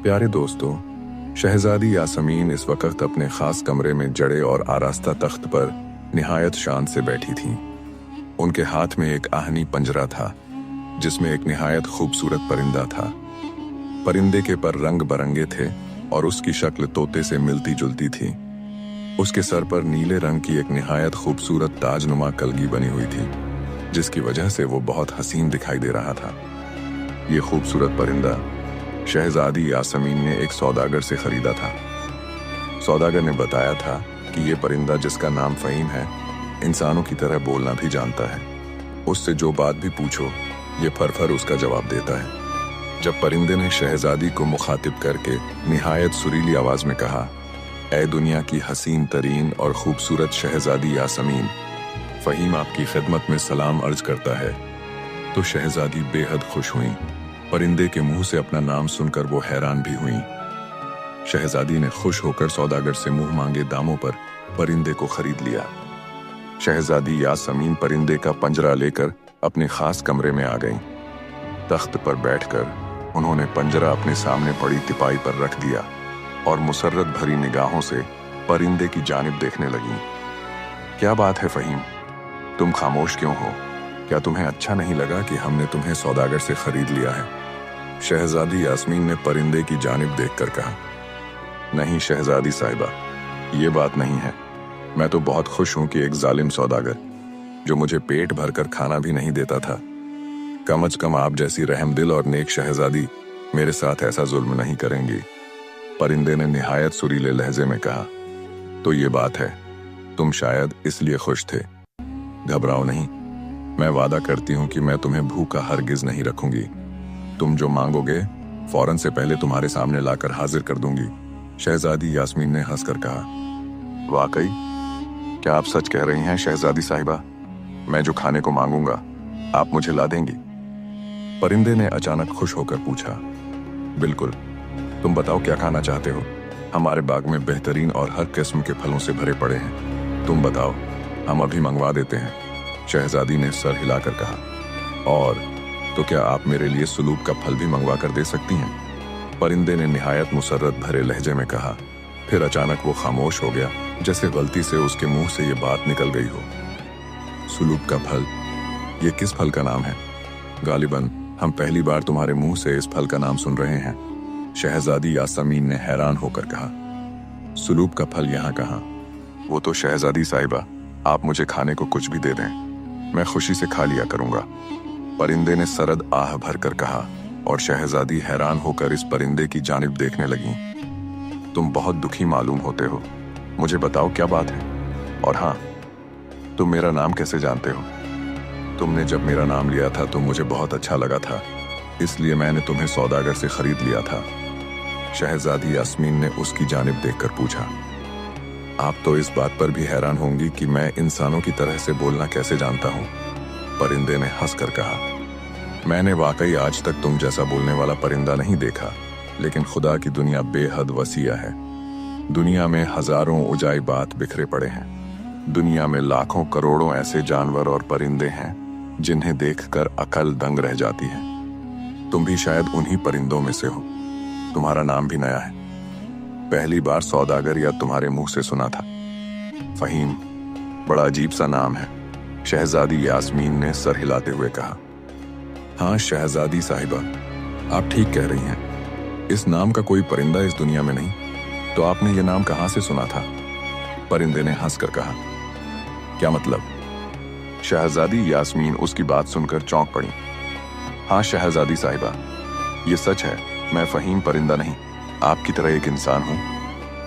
प्यारे दोस्तों, शहजादी यासमीन इस वक्त अपने खास कमरे में जड़े और आरास्ता तख्त पर निहायत शान से बैठी थीं। उनके हाथ में एक आहनी पंजरा था जिसमें एक निहायत खूबसूरत परिंदा था। परिंदे के पर रंग बरंगे थे और उसकी शक्ल तोते से मिलती जुलती थी। उसके सर पर नीले रंग की एक निहायत खूबसूरत ताजनुमा कलगी बनी हुई थी जिसकी वजह से वो बहुत हसीन दिखाई दे रहा था। ये खूबसूरत परिंदा शहजादी यासमीन ने एक सौदागर से खरीदा था। सौदागर ने बताया था कि ये परिंदा, जिसका नाम फ़हीम है, इंसानों की तरह बोलना भी जानता है। उससे जो बात भी पूछो ये फर उसका जवाब देता है। जब परिंदे ने शहजादी को मुखातिब करके निहायत सुरीली आवाज में कहा, ऐ दुनिया की हसीन तरीन और खूबसूरत शहजादी यासमीन, फ़हीम आपकी खिदमत में सलाम अर्ज करता है, तो शहजादी बेहद खुश हुई। परिंदे के मुंह से अपना नाम सुनकर वो हैरान भी हुई। शहजादी ने खुश होकर सौदागर से मुंह मांगे दामों पर परिंदे को खरीद लिया। शहजादी यासमीन परिंदे का पंजरा लेकर अपने खास कमरे में आ गईं। तख्त पर बैठकर उन्होंने पंजरा अपने सामने पड़ी तिपाई पर रख दिया और मुसर्रत भरी निगाहों से परिंदे की जानिब देखने लगीं। क्या बात है फ़हीम, तुम खामोश क्यों हो? क्या तुम्हें अच्छा नहीं लगा कि हमने तुम्हें सौदागर से खरीद लिया है? शहजादी यासमीन ने परिंदे की जानिब देखकर कहा, नहीं शहजादी साहिबा, ये बात नहीं है। मैं तो बहुत खुश हूं कि एक जालिम सौदागर जो मुझे पेट भरकर खाना भी नहीं देता था, कम अज कम आप जैसी रहमदिल और नेक शहजादी मेरे साथ ऐसा जुल्म नहीं करेंगी। परिंदे ने निहायत सुरीले लहजे में कहा, तो ये बात है, तुम शायद इसलिए खुश थे। घबराओ नहीं, मैं वादा करती हूँ कि मैं तुम्हें भूखा हरगिज नहीं रखूंगी। तुम जो मांगोगे फौरन से पहले तुम्हारे सामने लाकर हाजिर कर दूंगी। शहजादी यासमीन ने हंसकर कहा, वाकई? क्या आप सच कह रही हैं शहजादी साहिबा? मैं जो खाने को मांगूंगा आप मुझे ला देंगी? परिंदे ने अचानक खुश होकर पूछा, बिल्कुल। तुम बताओ क्या खाना चाहते हो? हमारे बाग में बेहतरीन और हर किस्म के फलों से भरे पड़े हैं। तुम बताओ, हम अभी मंगवा देते हैं। शहजादी ने सर हिलाकर कहा, और तो क्या आप मेरे लिए सुलूब का फल भी मंगवा कर दे सकती हैं? परिंदे ने निहायत मुसर्रत भरे लहजे में कहा। फिर अचानक वो खामोश हो गया, जैसे गलती से उसके मुंह से ये बात निकल गई हो। सुलूब का फल? ये किस फल का नाम है? गालिबन हम पहली बार तुम्हारे मुंह से इस फल का नाम सुन रहे हैं। शहजादी यासमीन ने हैरान होकर कहा, सुलूब का फल यहाँ कहाँ? वो तो शहजादी साहिबा, आप मुझे खाने को कुछ भी दे दें, मैं खुशी से खा लिया करूंगा। परिंदे ने सरद आह भरकर कहा और शहजादी हैरान होकर इस परिंदे की जानिब देखने लगी। तुम बहुत दुखी मालूम होते हो, मुझे बताओ क्या बात है? और हाँ, तुम मेरा नाम कैसे जानते हो? तुमने जब मेरा नाम लिया था तो मुझे बहुत अच्छा लगा था, इसलिए मैंने तुम्हें सौदागर से खरीद लिया था। शहजादी यासमीन ने उसकी जानिब देखकर पूछा, आप तो इस बात पर भी हैरान होंगी कि मैं इंसानों की तरह से बोलना कैसे जानता हूँ। परिंदे ने हंसकर कहा, मैंने वाकई आज तक तुम जैसा बोलने वाला परिंदा नहीं देखा, लेकिन खुदा की दुनिया बेहद वसीया है। दुनिया में हजारों उजाइबात बिखरे पड़े हैं। दुनिया में लाखों करोड़ों ऐसे जानवर और परिंदे हैं जिन्हें देखकर अकल दंग रह जाती है। तुम भी शायद उन्हीं परिंदों में से हो। तुम्हारा नाम भी नया है, पहली बार सौदागर या तुम्हारे मुंह से सुना था। फ़हीम, बड़ा अजीब सा नाम है। शहजादी यासमीन ने सर हिलाते हुए कहा, हाँ शहजादी साहिबा, आप ठीक कह रही हैं। इस नाम का कोई परिंदा इस दुनिया में नहीं। तो आपने ये नाम कहाँ से सुना था? परिंदे ने हंसकर कहा, क्या मतलब? शहजादी यासमीन उसकी बात सुनकर चौंक पड़ी। हाँ शहजादी साहिबा, ये सच है, मैं फ़हीम परिंदा नहीं, आपकी तरह एक इंसान हूं,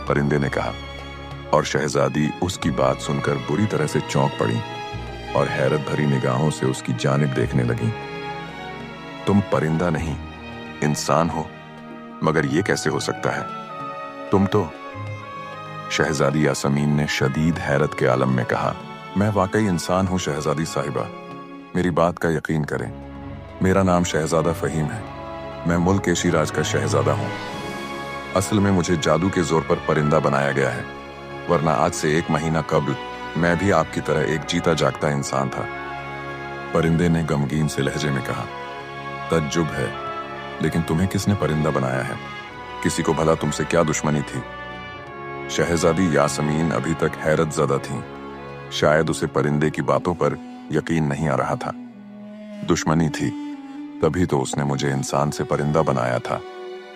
परिंदे ने कहा। और शहजादी उसकी बात सुनकर बुरी तरह से चौंक पड़ी और हैरत भरी निगाहों से उसकी जानिब देखने लगी। तुम परिंदा नहीं, इंसान हो, मगर ये कैसे हो सकता है? तुम तो... शहजादी यासमीन ने शदीद हैरत के आलम में कहा, मैं वाकई इंसान हूँ शहजादी साहिबा, मेरी बात का यकीन करें। मेरा नाम शहजादा फ़हीम है। मैं मुल्क शिराज का शहजादा हूँ। असल में मुझे जादू के जोर पर परिंदा बनाया गया है, वरना आज से 1 महीना कबल मैं भी आपकी तरह एक जीता जागता इंसान था। परिंदे ने गमगीन से लहजे में कहा, तज्जुब है, लेकिन तुम्हें किसने परिंदा बनाया है? किसी को भला तुमसे क्या दुश्मनी थी? शहजादी यासमीन अभी तक हैरत ज़दा थी। शायद उसे परिंदे की बातों पर यकीन नहीं आ रहा था। दुश्मनी थी, तभी तो उसने मुझे इंसान से परिंदा बनाया था।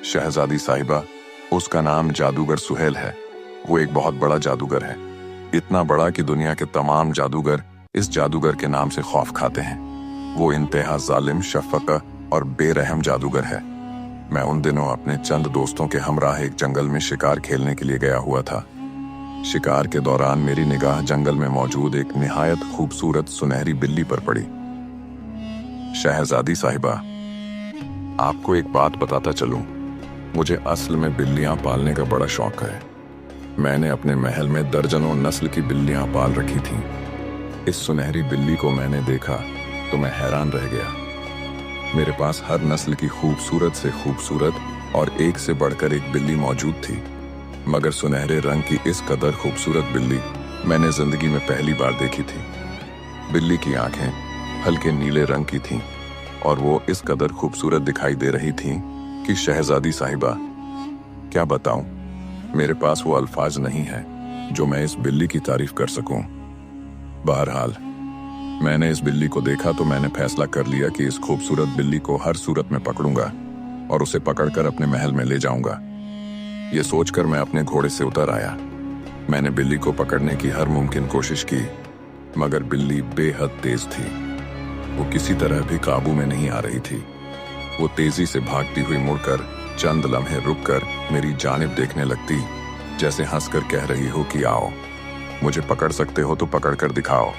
शहजादी साहिबा, उसका नाम जादूगर सुहेल है। वो एक बहुत बड़ा जादूगर है, इतना बड़ा कि दुनिया के तमाम जादूगर इस जादूगर के नाम से खौफ खाते हैं। वो इंतहा जालिम, शफका और बेरहम जादूगर है। मैं उन दिनों अपने चंद दोस्तों के हमराह एक जंगल में शिकार खेलने के लिए गया हुआ था। शिकार के दौरान मेरी निगाह जंगल में मौजूद एक निहायत खूबसूरत सुनहरी बिल्ली पर पड़ी। शहजादी साहिबा, आपको एक बात बताता चलूं, मुझे असल में बिल्लियां पालने का बड़ा शौक है। मैंने अपने महल में दर्जनों नस्ल की बिल्लियां पाल रखी थीं। इस सुनहरी बिल्ली को मैंने देखा तो मैं हैरान रह गया। मेरे पास हर नस्ल की खूबसूरत से खूबसूरत और एक से बढ़कर एक बिल्ली मौजूद थी, मगर सुनहरे रंग की इस कदर खूबसूरत बिल्ली मैंने जिंदगी में पहली बार देखी थी। बिल्ली की आंखें हल्के नीले रंग की थीं और वो इस कदर खूबसूरत दिखाई दे रही थीं कि शहजादी साहिबा, क्या बताऊं, मेरे पास वो अल्फाज नहीं है जो मैं इस बिल्ली की तारीफ कर सकूं। बहरहाल, मैंने इस बिल्ली को देखा तो मैंने फैसला कर लिया कि इस खूबसूरत बिल्ली को हर सूरत में पकड़ूंगा और उसे पकड़कर अपने महल में ले जाऊंगा। ये सोचकर मैं अपने घोड़े से उतर आया। मैंने बिल्ली को पकड़ने की हर मुमकिन कोशिश की, मगर बिल्ली बेहद तेज थी। वो किसी तरह भी काबू में नहीं आ रही थी। वो तेजी से भागती हुई मुड़कर चंद लम्हे रुककर मेरी जानिब देखने लगती, जैसे हंसकर कह रही हो कि आओ, मुझे पकड़ सकते हो तो पकड़ कर दिखाओ।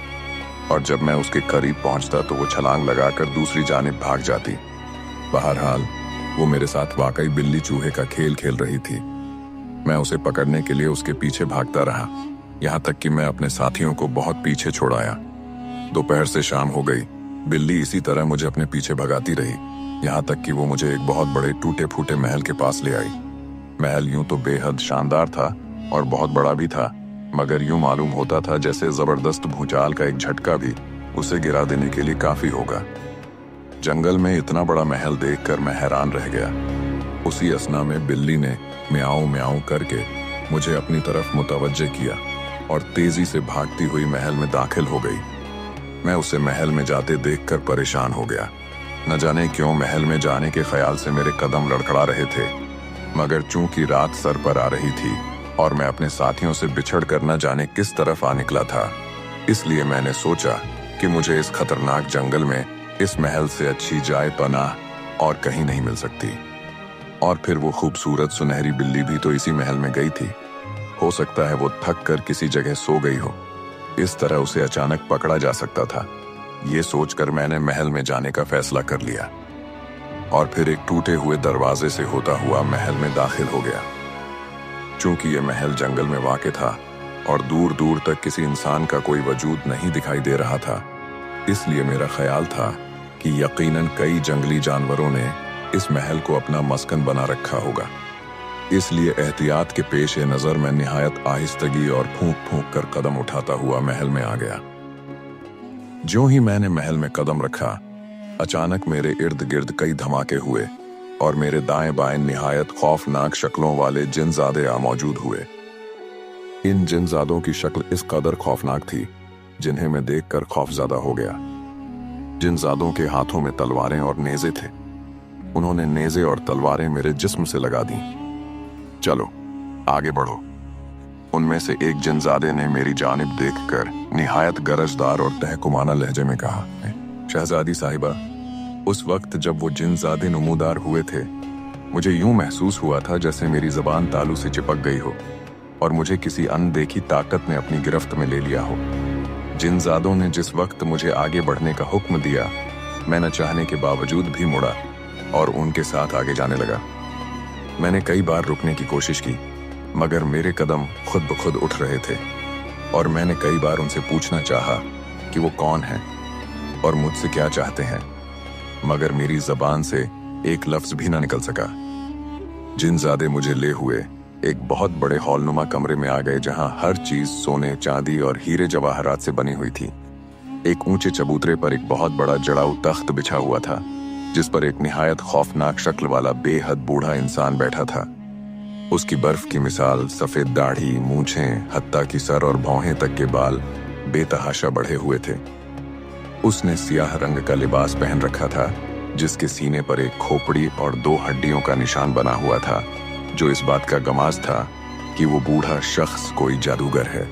और जब मैं उसके करीब पहुंचता तो वो छलांग लगाकर दूसरी जानिब भाग जाती। बहरहाल, वो मेरे साथ वाकई बिल्ली चूहे का खेल खेल रही थी। मैं उसे पकड़ने के लिए उसके पीछे भागता रहा, यहाँ तक कि मैं अपने साथियों को बहुत पीछे छोड़ आया। दोपहर से शाम हो गई। बिल्ली इसी तरह मुझे अपने पीछे भगाती रही, यहाँ तक कि वो मुझे एक बहुत बड़े टूटे फूटे महल के पास ले आई। महल यूं तो बेहद शानदार था और बहुत बड़ा भी था, मगर यूं मालूम होता था जैसे जबरदस्त भूचाल का एक झटका भी उसे गिरा देने के लिए काफी होगा। जंगल में इतना बड़ा महल देखकर मैं हैरान रह गया। उसी असना में बिल्ली ने म्याऊं म्याऊं करके मुझे अपनी तरफ मुतवज्जे किया और तेजी से भागती हुई महल में दाखिल हो गई। मैं उसे महल में जाते देखकर परेशान हो गया। न जाने क्यों महल में जाने के ख्याल से मेरे कदम लड़खड़ा रहे थे, मगर चूंकि रात सर पर आ रही थी और मैं अपने साथियों से बिछड़ कर न जाने किस तरफ आ निकला था, इसलिए मैंने सोचा कि मुझे इस खतरनाक जंगल में इस महल से अच्छी जाए पनाह और कहीं नहीं मिल सकती। और फिर वो खूबसूरत सुनहरी बिल्ली भी तो इसी महल में गई थी। हो सकता है वो थक कर किसी जगह सो गई हो, इस तरह उसे अचानक पकड़ा जा सकता था। ये सोचकर मैंने महल में जाने का फैसला कर लिया और फिर एक टूटे हुए दरवाजे से होता हुआ महल में दाखिल हो गया। चूंकि ये महल जंगल में वाक़ था और दूर दूर तक किसी इंसान का कोई वजूद नहीं दिखाई दे रहा था, इसलिए मेरा ख्याल था कि यकीनन कई जंगली जानवरों ने इस महल को अपना मस्कन बना रखा होगा। इसलिए एहतियात के पेश नज़र मैं निहायत आहिस्तगी और फूंक फूंक कर कदम उठाता हुआ महल में आ गया। ज्यों ही मैंने महल में कदम रखा, अचानक मेरे इर्द गिर्द कई धमाके हुए और मेरे दाएं बाएं निहायत खौफनाक शक्लों वाले जिनजादे आ मौजूद हुए। इन जिनजादों की शक्ल इस कदर खौफनाक थी जिन्हें मैं देखकर खौफज़दा हो गया। जिनजादों के हाथों में तलवारें और नेज़े थे। उन्होंने नेज़े और तलवारें मेरे जिस्म से लगा दी। चलो आगे बढ़ो। उनमें से एक जिनजादे ने मेरी जानिब देखकर निहायत गरजदार और तहकुमाना लहजे में कहा, शहजादी साहिबा, उस वक्त जब वो जिनजादे नमूदार हुए थे, मुझे यूं महसूस हुआ था जैसे मेरी ज़बान तालू से चिपक गई हो और मुझे किसी अनदेखी ताकत ने अपनी गिरफ्त में ले लिया हो। जिनजादों ने जिस वक्त मुझे आगे बढ़ने का हुक्म दिया, मैं न चाहने के बावजूद भी मुड़ा और उनके साथ आगे जाने लगा। मैंने कई बार रुकने की कोशिश की, मगर मेरे कदम खुद ब खुद उठ रहे थे और मैंने कई बार उनसे पूछना चाहा कि वो कौन हैं और मुझसे क्या चाहते हैं, मगर मेरी ज़बान से एक लफ्ज़ भी ना निकल सका। जिनजादे मुझे ले हुए एक बहुत बड़े हॉलनुमा कमरे में आ गए, जहां हर चीज सोने, चांदी और हीरे जवाहरात से बनी हुई थी। एक ऊंचे चबूतरे पर एक बहुत बड़ा जड़ाऊ तख्त बिछा हुआ था, जिस पर एक निहायत खौफनाक शक्ल वाला बेहद बूढ़ा इंसान बैठा था। उसकी बर्फ की मिसाल, सफेद दाढ़ी, मूंछें, हत्ता की सर और भौहें तक के बाल बेतहाशा बढ़े हुए थे। उसने सियाह रंग का लिबास पहन रखा था, जिसके सीने पर एक खोपड़ी और 2 हड्डियों का निशान बना हुआ था, जो इस बात का गमाज था कि वो बूढ़ा शख्स कोई जादूगर है।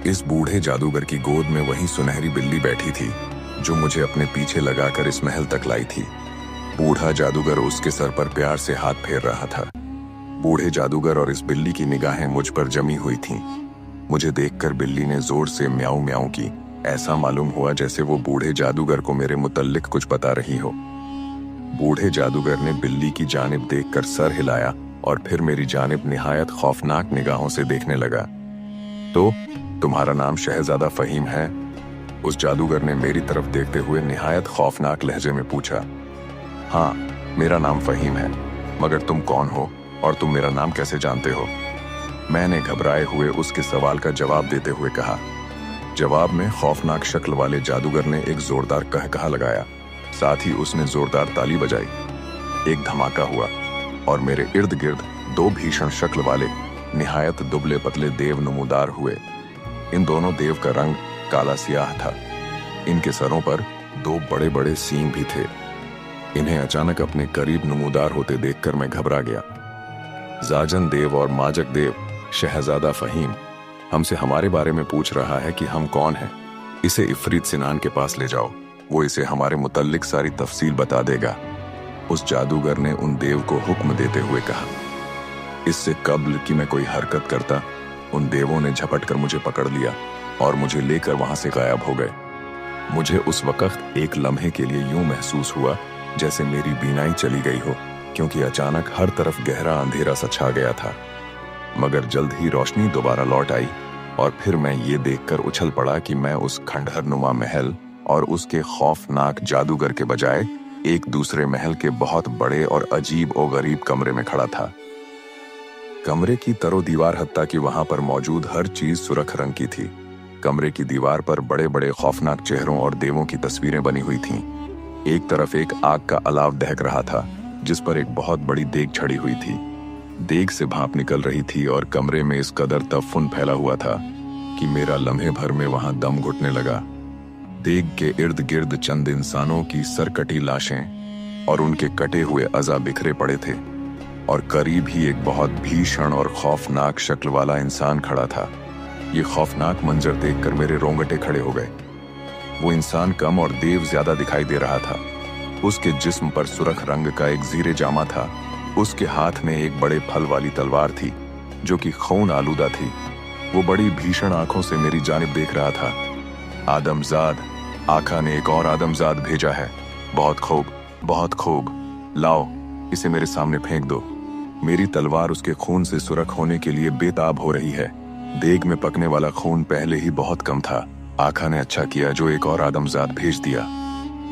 इस बूढ़े जादूगर की गोद में वही सुनहरी बिल्ली बैठी थी, जो मुझे अपने पीछे लगाकर इस महल तक लाई थी। बूढ़ा जादूगर उसके सर पर प्यार से हाथ फेर रहा था। बूढ़े जादूगर और इस बिल्ली की निगाहें मुझ पर जमी हुई थीं। मुझे देखकर बिल्ली ने जोर से म्याऊं म्याऊं की। ऐसा मालूम हुआ जैसे वो बूढ़े जादूगर को मेरे मुतल्लिक कुछ बता रही हो। बूढ़े जादूगर ने बिल्ली की जानिब देखकर सर हिलाया और फिर मेरी जानिब निहायत खौफनाक निगाहों से देखने लगा। तो तुम्हारा नाम शहजादा फहीम है? उस जादूगर ने मेरी तरफ देखते हुए निहायत खौफनाक लहजे में पूछा। हाँ, मेरा नाम फहीम है, मगर तुम कौन हो और तुम मेरा नाम कैसे जानते हो? मैंने घबराए हुए उसके सवाल का जवाब देते हुए कहा। जवाब में खौफनाक शक्ल वाले जादूगर ने एक जोरदार कहकहा लगाया। साथ ही उसने जोरदार ताली बजाई। एक धमाका हुआ और मेरे इर्द गिर्द 2 भीषण शक्ल वाले निहायत दुबले पतले देव नमूदार हुए। इन दोनों देव का रंग काला सियाह था। इनके सरों पर 2 बड़े बड़े सींग भी थे। इन्हें अचानक अपने करीब नमूदार होते देखकर मैं घबरा गया। जाजन देव और माजक देव, शहजादा फहीम हमसे हमारे बारे में पूछ रहा है कि हम कौन हैं। इसे इफरीत सिनान के पास ले जाओ, वो इसे हमारे मुतल्लिक सारी तफसील बता देगा। उस जादूगर ने उन देव को हुक्म देते हुए कहा। इससे कब्ल कि मैं कोई हरकत करता, उन देवों ने झपट कर मुझे पकड़ लिया और मुझे लेकर वहां से गायब हो गए। मुझे उस वक्त एक लम्हे के लिए यूं महसूस हुआ जैसे मेरी बीनाई चली गई हो, क्योंकि अचानक हर तरफ गहरा अंधेरा सा छा गया था। मगर जल्द ही रोशनी दोबारा लौट आई और फिर मैं ये देखकर उछल पड़ा कि मैं उस खंडहर नुमा महल और उसके खौफनाक जादूगर के बजाय एक दूसरे महल के बहुत बड़े और अजीब और गरीब कमरे में खड़ा था। कमरे की तरो दीवार हत्ता कि वहां पर मौजूद हर चीज सुर्ख रंग की थी। कमरे की दीवार पर बड़े बड़े खौफनाक चेहरों और देवों की तस्वीरें बनी हुई थीं। एक तरफ एक आग का अलाव दहक रहा था, जिस पर एक बहुत बड़ी देग छड़ी हुई थी। देग से भाप निकल रही थी और कमरे में इस कदर तफुन फैला हुआ था कि मेरा लम्हे भर में वहां दम घुटने लगा। देग के इर्द गिर्द चंद इंसानों की सरकटी लाशें और उनके कटे हुए अज़ा बिखरे पड़े थे, और करीब ही एक बहुत भीषण और खौफनाक शक्ल वाला इंसान खड़ा था। ये खौफनाक मंजर देखकर मेरे रोंगटे खड़े हो गए। वो इंसान कम और देव ज्यादा दिखाई दे रहा था। उसके जिस्म पर सुर्ख रंग का एक जीरे जामा था। उसके हाथ में एक बड़े फल वाली तलवार थी, जो कि खून आलूदा थी। वो बड़ी भीषण आंखों से मेरी जानिब देख रहा था। आदमजाद, आका ने एक और आदमजाद भेजा है। बहुत खूब, बहुत खूब। लाओ, इसे मेरे सामने फेंक दो। मेरी तलवार उसके खून से सुर्ख होने के लिए बेताब हो रही है। देग में पकने वाला खून पहले ही बहुत कम था। आका ने अच्छा किया जो एक और आदमजाद भेज दिया।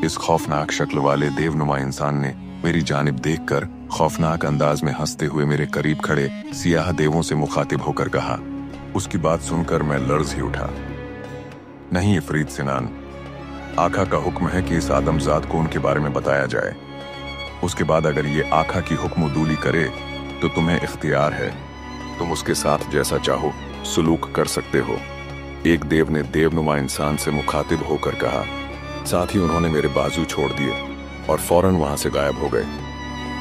इस खौफनाक शक्ल वाले देवनुमा इंसान ने मेरी जानिब देखकर खौफनाक अंदाज में हंसते हुए मेरे करीब खड़े सियाह देवों से मुखातिब होकर कहा। उसकी बात सुनकर मैं लर्ज ही उठा। नहीं इफरीत सिनान, आका का हुक्म है कि इस आदमजाद को उनके बारे में बताया जाए। उसके बाद अगर ये आका की हुक्मदूली करे तो तुम्हें इख्तियार है, तुम उसके साथ जैसा चाहो सुलूक कर सकते हो। एक देव ने देवनुमा इंसान से मुखातिब होकर कहा। साथ ही उन्होंने मेरे बाजू छोड़ दिए और फौरन वहां से गायब हो गए।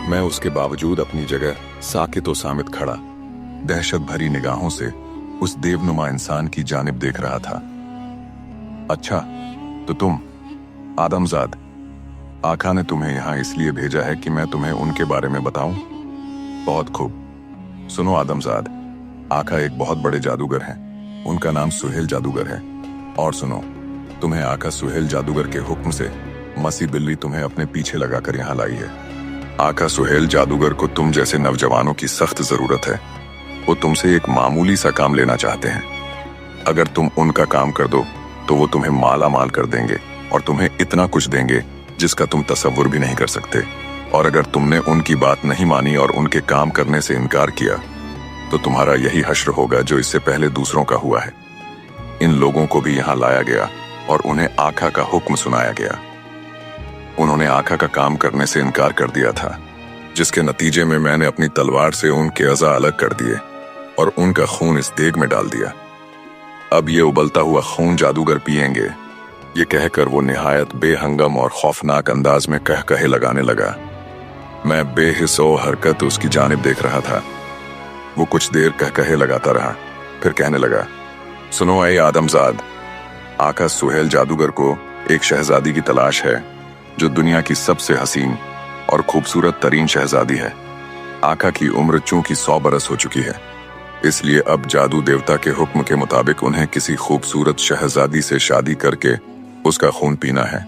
मैं उसके बावजूद अपनी जगह साकित और सामित खड़ा, दहशत भरी निगाहों से उस देवनुमा इंसान की जानिब देख रहा था। अच्छा, तो तुम आदमजाद, आका ने तुम्हें यहाँ इसलिए भेजा है कि मैं तुम्हें उनके बारे में बताऊं? बहुत खूब। सुनो आदमजाद, आका एक बहुत बड़े जादूगर हैं। उनका नाम सुहेल जादूगर है। और सुनो, तुम्हें आका सुहेल जादूगर के हुक्म से मसी बिल्ली तुम्हें अपने पीछे लगाकर यहाँ लाई है। आका सुहेल जादूगर को तुम जैसे नौजवानों की सख्त जरूरत है। वो तुमसे एक मामूली सा काम लेना चाहते हैं। अगर तुम उनका काम कर दो तो वो तुम्हें माला माल कर देंगे और तुम्हें इतना कुछ देंगे जिसका तुम तसव्वुर भी नहीं कर सकते। और अगर तुमने उनकी बात नहीं मानी और उनके काम करने से इनकार किया तो तुम्हारा यही हश्र होगा जो इससे पहले दूसरों का हुआ है। इन लोगों को भी यहाँ लाया गया और उन्हें आका का हुक्म सुनाया गया। उन्होंने आका का काम करने से इनकार कर दिया था। जिसके नतीजे में मैंने अपनी तलवार से उनके अज़ा अलग कर दिए और उनका खून इस देग में डाल दिया। अब ये उबलता हुआ खून जादूगर पिएंगे, ये कहकर वो निहायत बेहंगम और खौफनाक अंदाज में कहे लगाने लगा। मैं बेहिस्सो हरकत उसकी जानिब देख रहा था। वो कुछ देर कहे लगाता रहा, फिर कहने लगा, सुनो ऐ आदमजाद, आका सुहेल जादूगर को एक शहजादी की तलाश है जो दुनिया की सबसे हसीन और खूबसूरत तरीन शहजादी है। आका की उम्र चूंकि 100 बरस हो चुकी है, इसलिए अब जादू देवता के हुक्म के मुताबिक उन्हें किसी खूबसूरत शहजादी से शादी करके उसका खून पीना है।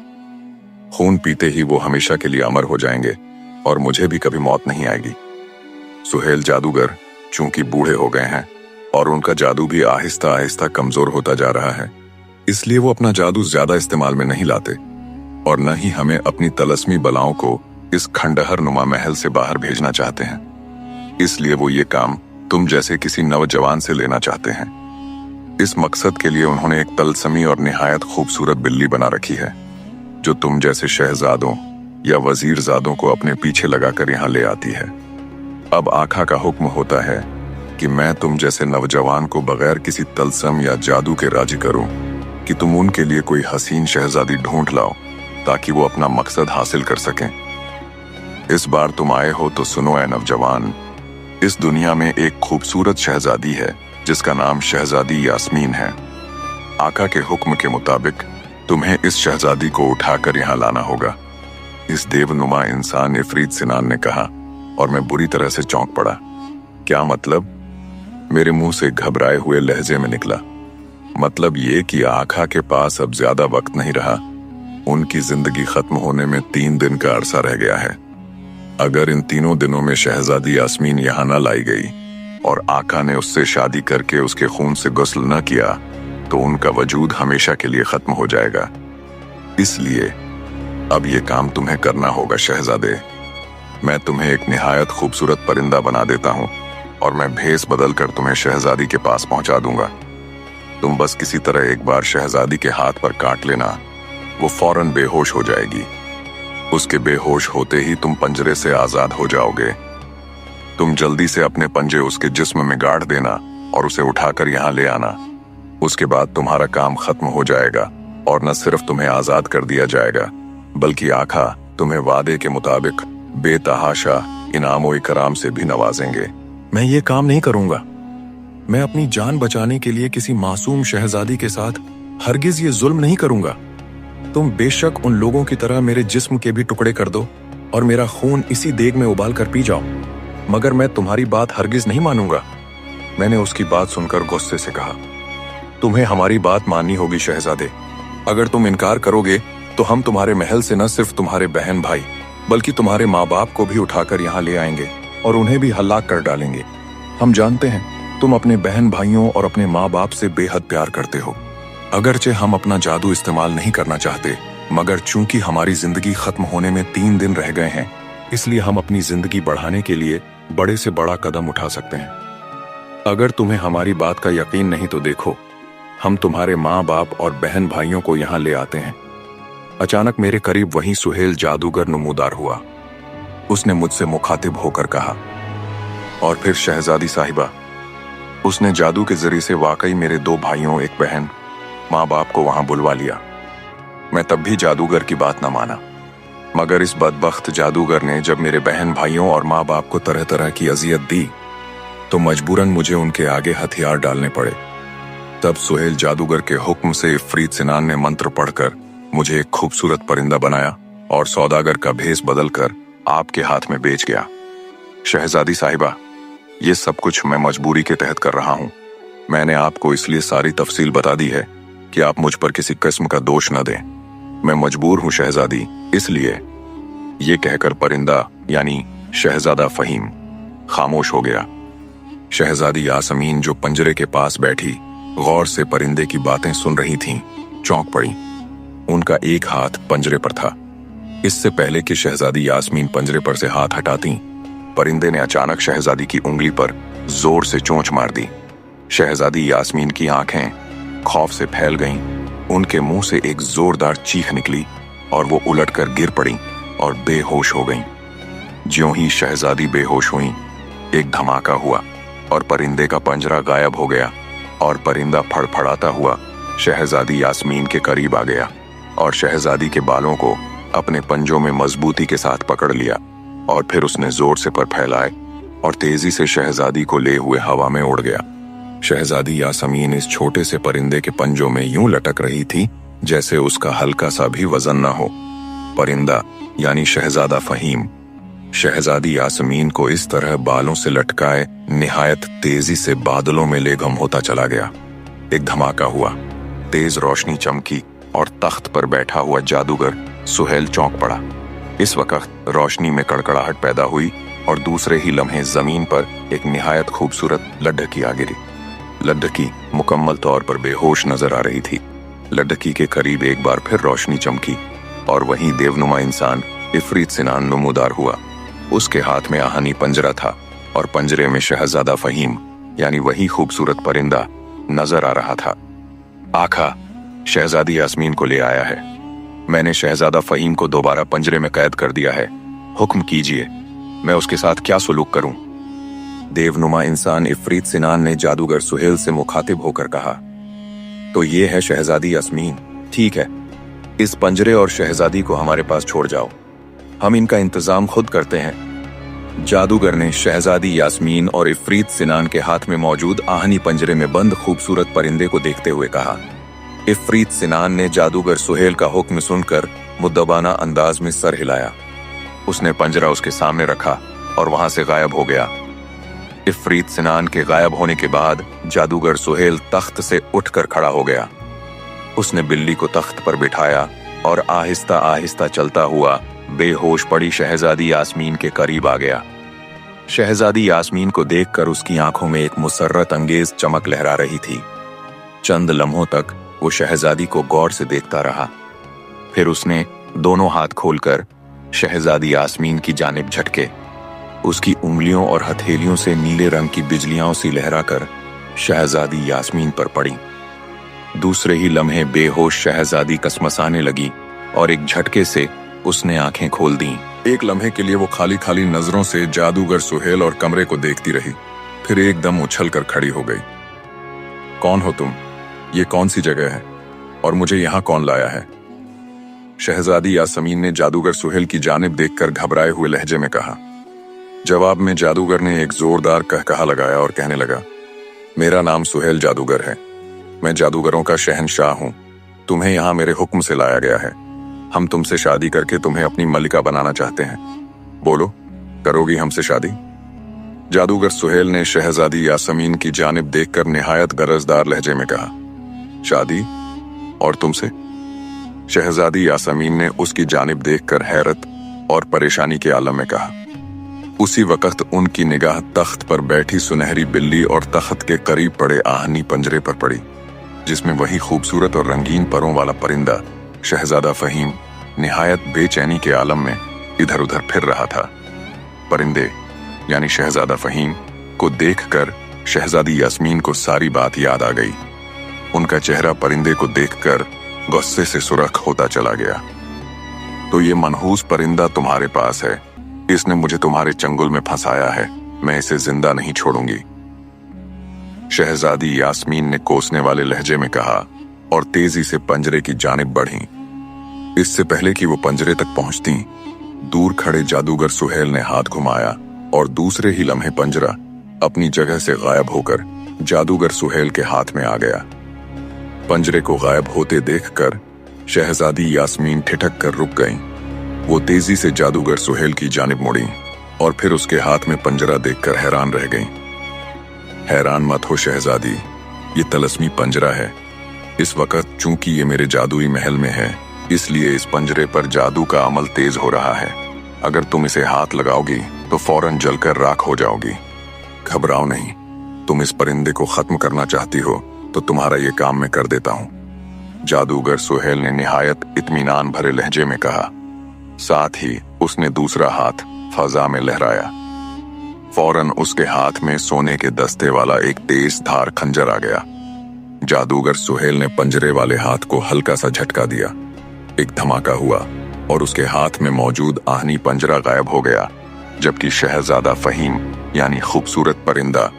खून पीते ही वो हमेशा के लिए अमर हो जाएंगे और मुझे भी कभी मौत नहीं आएगी। सुहेल जादूगर चूंकि बूढ़े हो गए हैं और उनका जादू भी आहिस्ता आहिस्ता कमजोर होता जा रहा है, इसलिए वो अपना जादू ज्यादा इस्तेमाल में नहीं लाते और न ही हमें अपनी तलस्मी बलाओं को इस खंडहर नुमा महल से बाहर भेजना चाहते हैं। इसलिए वो ये काम तुम जैसे किसी नौजवान से लेना चाहते हैं। इस मकसद के लिए उन्होंने एक तलस्मी और निहायत खूबसूरत बिल्ली बना रखी है जो तुम जैसे शहजादों या वजीरजादों को अपने पीछे लगाकर यहाँ ले आती है। अब आका का हुक्म होता है कि मैं तुम जैसे नौजवान को बगैर किसी तलस्म या जादू के राजी करूं कि तुम उनके लिए कोई हसीन शहजादी ढूंढ लाओ ताकि वो अपना मकसद हासिल कर सकें। इस बार तुम आए हो तो सुनो ऐ नौजवान, इस दुनिया में एक खूबसूरत शहजादी है जिसका नाम शहजादी यास्मीन है। आका के हुक्म के मुताबिक तुम्हें इस शहजादी को उठाकर यहाँ लाना होगा। इस देवनुमा इंसान इफरीत सिनान ने कहा और मैं बुरी तरह से चौंक पड़ा। क्या मतलब? मेरे मुंह से घबराए हुए लहजे में निकला। मतलब ये कि आका के पास अब ज्यादा वक्त नहीं रहा। उनकी जिंदगी खत्म होने में 3 दिन का अरसा रह गया है। अगर इन 3 दिनों में शहजादी यास्मीन यहाँ न लाई गई और आका ने उससे शादी करके उसके खून से गुस्ल न किया तो उनका वजूद हमेशा के लिए खत्म हो जाएगा। इसलिए अब ये काम तुम्हें करना होगा शहजादे। मैं तुम्हें एक निहायत खूबसूरत परिंदा बना देता हूँ और मैं भेस बदल कर तुम्हें शहजादी के पास पहुंचा दूंगा। तुम बस किसी तरह एक बार शहजादी के हाथ पर काट लेना, वो फौरन बेहोश हो जाएगी। उसके बेहोश होते ही तुम पंजरे से आजाद हो जाओगे। तुम जल्दी से अपने पंजे उसके जिस्म में गाड़ देना और उसे उठाकर यहाँ ले आना। उसके बाद तुम्हारा काम खत्म हो जाएगा और न सिर्फ तुम्हें आजाद कर दिया जाएगा बल्कि आका तुम्हें वादे के मुताबिक बेतहाशा इनाम व इकराम से भी नवाजेंगे। मैं ये काम नहीं करूंगा। मैं अपनी जान बचाने के लिए किसी मासूम शहजादी के साथ हरगिज ये जुल्म नहीं करूंगा। तुम बेशक उन लोगों की तरह मेरे जिस्म के भी टुकड़े कर दो और मेरा खून इसी देग में उबाल कर पी जाओ, मगर मैं तुम्हारी बात हरगिज नहीं मानूंगा। मैंने उसकी बात सुनकर गुस्से से कहा, तुम्हें हमारी बात माननी होगी शहजादे। अगर तुम इनकार करोगे तो हम तुम्हारे महल से न सिर्फ तुम्हारे बहन भाई बल्कि तुम्हारे माँ बाप को भी उठाकर यहाँ ले आएंगे और उन्हें भी हलाक कर डालेंगे। हम जानते हैं तुम अपने बहन भाइयों और अपने माँ बाप से बेहद प्यार करते हो। अगरचे हम अपना जादू इस्तेमाल नहीं करना चाहते, मगर चूंकि हमारी जिंदगी खत्म होने में 3 दिन रह गए हैं, इसलिए हम अपनी जिंदगी बढ़ाने के लिए बड़े से बड़ा कदम उठा सकते हैं। अगर तुम्हें हमारी बात का यकीन नहीं तो देखो, हम तुम्हारे माँ बाप और बहन भाइयों को यहाँ ले आते हैं। अचानक मेरे करीब वहीं सुहेल जादूगर नमूदार हुआ। उसने मुझसे मुखातिब होकर कहा, और फिर शहजादी साहिबा। उसने जादू के जरिए से वाकई मेरे 2 भाइयों, एक बहन, माँ बाप को वहां बुलवा लिया। मैं तब भी जादूगर की बात न माना, मगर इस बदबख्त जादूगर ने जब मेरे बहन भाइयों और माँ बाप को तरह तरह की अजियत दी तो मजबूरन मुझे उनके आगे हथियार डालने पड़े। तब सुहेल जादूगर के हुक्म से इफरीत सिनान ने मंत्र पढ़कर मुझे एक खूबसूरत परिंदा बनाया और सौदागर का भेस बदलकर आपके हाथ में बेच गया। शहजादी साहिबा, ये सब कुछ मैं मजबूरी के तहत कर रहा हूँ। मैंने आपको इसलिए सारी तफसील बता दी है कि आप मुझ पर किसी किस्म का दोष न दें। मैं मजबूर हूँ शहजादी, इसलिए। ये कहकर परिंदा यानी शहजादा फहीम खामोश हो गया। शहजादी यास्मीन जो पंजरे के पास बैठी गौर से परिंदे की बातें सुन रही थीं, चौंक पड़ी। उनका एक हाथ पंजरे पर था। इससे पहले कि शहजादी यास्मीन पंजरे पर से हाथ हटाती, परिंदे ने अचानक शहजादी की उंगली पर जोर से चोंच मार दी। शहजादी यास्मीन की आंखें खौफ से फैल गईं। उनके मुंह से एक जोरदार चीख निकली और वो उलटकर गिर पड़ी और बेहोश हो गईं। ज्यों ही शहजादी बेहोश हुई, एक धमाका हुआ और परिंदे का पंजरा गायब हो गया और परिंदा फड़फड़ाता हुआ शहजादी यास्मीन के करीब आ गया और शहजादी के बालों को अपने पंजों में मजबूती के साथ पकड़ लिया और फिर उसने जोर से पर फैलाए और तेजी से शहजादी को ले हुए हवा में उड़ गया। शहजादी यास्मीन इस छोटे से परिंदे के पंजों में यूं लटक रही थी जैसे उसका हल्का सा भी वजन न हो। परिंदा यानी शहजादा फहीम शहजादी यास्मीन को इस तरह बालों से लटकाए निहायत तेजी से बादलों में ले गुम होता चला गया। एक धमाका हुआ, तेज रोशनी चमकी और तख्त पर बैठा हुआ जादूगर सुहेल चौंक पड़ा। इस वक्त रोशनी में कड़कड़ाहट पैदा हुई और दूसरे ही लम्हे जमीन पर एक निहायत खूबसूरत लड्ढकी आ गिरी। लड्ढकी मुकम्मल तौर पर बेहोश नजर आ रही थी। लड्ढकी के करीब एक बार फिर रोशनी चमकी और वहीं देवनुमा इंसान इफरीत सिनान नुमूदार हुआ। उसके हाथ में आहनी पंजरा था और पंजरे में शहजादा फहीम यानी वही खूबसूरत परिंदा नजर आ रहा था। आखा शहजादी यास्मीन को ले आया है। मैंने शहजादा फहीम को दोबारा पंजरे में कैद कर दिया है। हुक्म कीजिए, मैं उसके साथ क्या सुलूक करूं? देवनुमा इंसान इफरीत सिनान ने जादूगर सुहेल से मुखातिब होकर कहा। तो ये है शहजादी यास्मीन, ठीक है। इस पंजरे और शहजादी को हमारे पास छोड़ जाओ, हम इनका इंतजाम खुद करते हैं। जादूगर ने शहजादी यास्मीन और इफरीत सिनान के हाथ में मौजूद आहनी पंजरे में बंद खूबसूरत परिंदे को देखते हुए कहा। इफरीत सिनान ने जादूगर सुहेल का हुक्म सुनकर मुद्दबाना अंदाज में सर हिलाया। उसने पंजरा उसके सामने रखा और वहां से गायब हो गया। इफरीत सिनान के गायब होने के बाद जादूगर सुहेल तख्त से उठकर खड़ा हो गया। उसने बिल्ली को तख्त पर बिठाया और आहिस्ता आहिस्ता चलता हुआ बेहोश पड़ी शहजादी यास्मीन के करीब आ गया। शहजादी यास्मीन को देखकर उसकी आंखों में एक मुसर्रत अंगेज चमक लहरा रही थी। चंद लम्हों तक वो शहजादी को गौर से देखता रहा। फिर उसने दोनों हाथ खोलकर शहजादी यास्मीन की जानिब झटके। उसकी उंगलियों और हथेलियों से नीले रंग की बिजलियां सी लहराकर शहजादी यास्मीन पर पड़ी। दूसरे ही लम्हे बेहोश शहजादी कसमसाने लगी और एक झटके से उसने आंखें खोल दी। एक लम्हे के लिए वो खाली खाली नजरों से जादूगर सुहेल और कमरे को देखती रही, फिर एकदम उछलकर खड़ी हो गई। कौन हो तुम? ये कौन सी जगह है और मुझे यहाँ कौन लाया है? शहजादी यास्मीन ने जादूगर सुहेल की जानिब देखकर घबराए हुए लहजे में कहा। जवाब में जादूगर ने एक जोरदार कहकहा लगाया और कहने लगा, मेरा नाम सुहेल जादूगर है। मैं जादूगरों का शहंशाह हूँ। तुम्हें यहाँ मेरे हुक्म से लाया गया है। हम तुमसे शादी करके तुम्हें अपनी मलिका बनाना चाहते हैं। बोलो, करोगी हमसे शादी? जादूगर सुहेल ने शहजादी यास्मीन की जानिब देखकर निहायत गरजदार लहजे में कहा। शादी? और तुमसे? शहजादी यास्मीन ने उसकी जानिब देखकर हैरत और परेशानी के आलम में कहा। उसी वक्त उनकी निगाह तख्त पर बैठी सुनहरी बिल्ली और तख्त के करीब पड़े आहनी पंजरे पर पड़ी, जिसमें वही खूबसूरत और रंगीन परों वाला परिंदा शहजादा फहीम निहायत बेचैनी के आलम में इधर उधर फिर रहा था। परिंदे यानी शहजादा फहीम को देखकर शहजादी यास्मीन को सारी बात याद आ गई। उनका चेहरा परिंदे को देखकर गुस्से से सुर्ख होता चला गया। तो ये मनहूस परिंदा तुम्हारे पास है, इसने मुझे तुम्हारे चंगुल में फंसाया है, मैं इसे जिंदा नहीं छोड़ूंगी। शहजादी यास्मीन ने कोसने वाले लहजे में कहा और तेजी से पंजरे की जानिब बढ़ी। इससे पहले कि वो पंजरे तक पहुंचती, दूर खड़े जादूगर सुहेल ने हाथ घुमाया और दूसरे ही लम्हे पंजरा अपनी जगह से गायब होकर जादूगर सुहेल के हाथ में आ गया। पंजरे को गायब होते देखकर शहजादी यास्मीन ठिठक कर रुक गईं। वो तेजी से जादूगर सुहेल की जानिब मुड़ी और फिर उसके हाथ में पंजरा देखकर हैरान रह गईं। हैरान मत हो शहजादी, ये तलस्मी पंजरा है। इस वक्त चूंकि ये मेरे जादुई महल में है, इसलिए इस पंजरे पर जादू का अमल तेज हो रहा है। अगर तुम इसे हाथ लगाओगी तो फौरन जलकर राख हो जाओगी। घबराओ नहीं, तुम इस परिंदे को खत्म करना चाहती हो तो तुम्हारा ये काम मैं कर देता हूँ। जादूगर सुहेल ने निहायत इत्मीनान भरे लहजे में कहा। साथ ही उसने दूसरा हाथ फजा में लहराया। फौरन उसके हाथ में सोने के दस्ते वाला एक तेज धार खंजर आ गया। जादूगर सुहेल ने पंजरे वाले हाथ को हल्का सा झटका दिया। एक धमाका हुआ और उसके हाथ में मौजूद आहनी पंजरा गायब हो गया जबकि शहजादा फहीम यानी खूबसूरत परिंदा